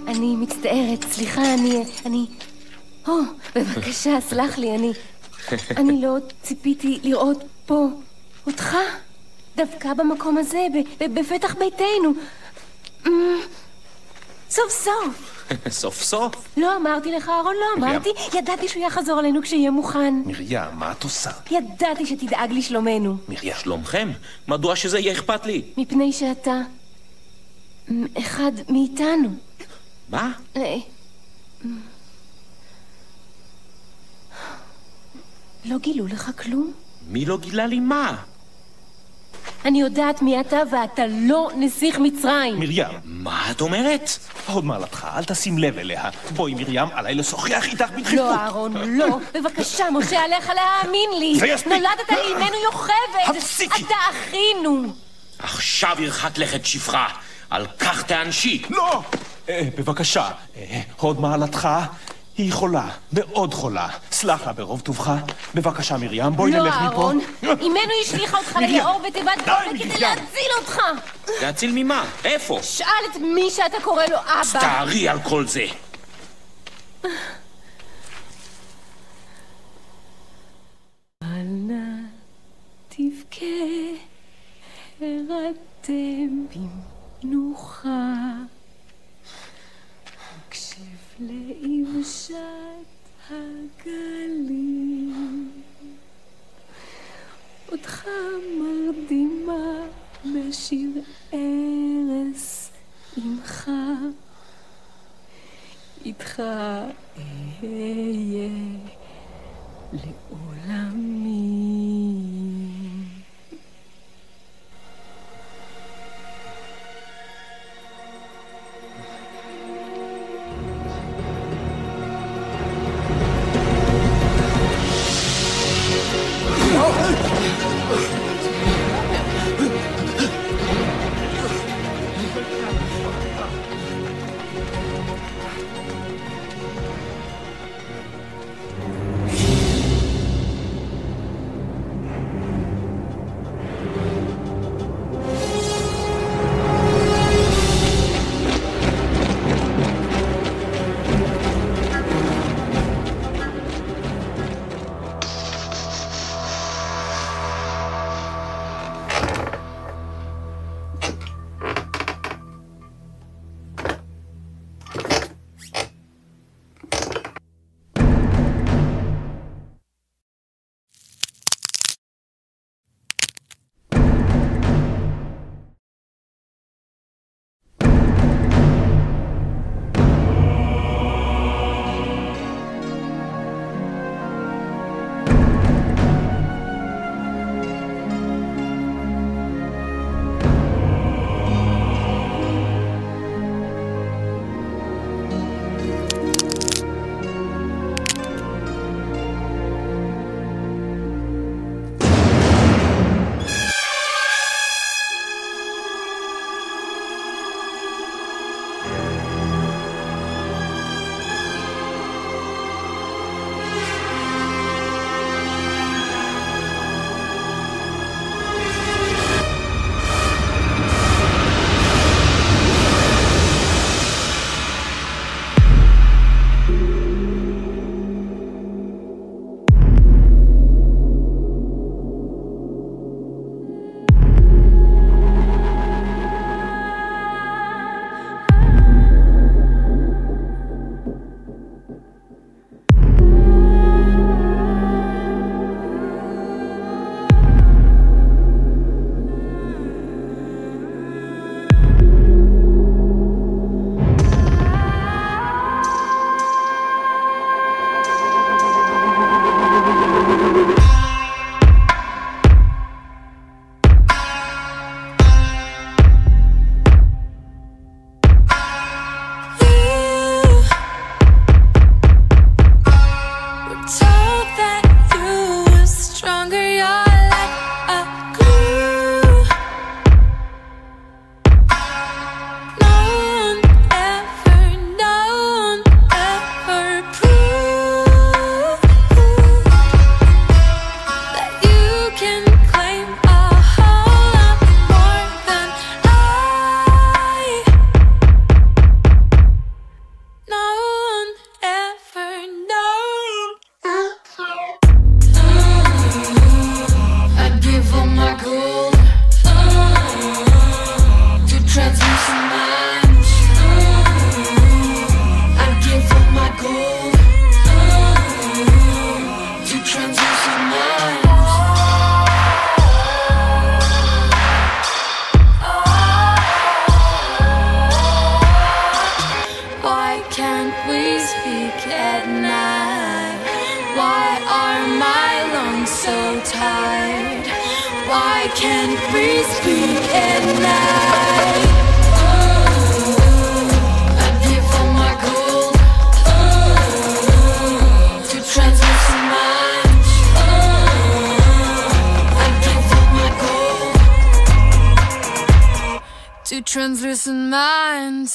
אני מצטערת, סליחה, בבקשה, סלח לי, אני לא ציפיתי לראות פה אותך, דווקא במקום הזה, בפתח ביתנו. סוף סוף. סוף סוף? לא אמרתי לך, אהרון, לא אמרתי. ידעתי שהוא יחזור עלינו כשיהיה מוכן. מרים, מה את עושה? ידעתי שתדאג לשלומנו. מרים. שלומכם? מדוע שזה יהיה אכפת לי? מפני שאתה אחד מאיתנו. מה? לא גילו לך כלום? מי לא גילה לי מה? אני יודעת מי אתה, ואתה לא נסיך מצרים. מרים. מה את אומרת? הוד מעלתך, אל תשים לב אליה. בואי מרים, עליי לשוחח איתך בדחיפות. לא, אהרון, לא. בבקשה, משה, עליך להאמין לי. זה יספיק. נולדת לי אימנו יוכבד. הפסיקי. אתה אחינו. עכשיו ירחק לכת שפחה. על כך תענשי. לא! בבקשה, הוד מעלתך, היא חולה, מאוד חולה. סלח לה ברוב טובך. בבקשה מרים, בואי נלך מפה. לא, אהרון, אימנו השליחה אותך ליאור בתיבת גורם כדי להציל אותך. להציל ממה? איפה? שאל את מי שאתה קורא לו אבא. סתערי על כל זה. אל נא תבכה, הרתם במנוחה, הקשב ליבשת הגלים, אותך מרדימה בשיר ארס עמך, איתך אהיה לעולמי. free speak at night. I give all my gold to translucent minds. I give all my gold to translucent minds.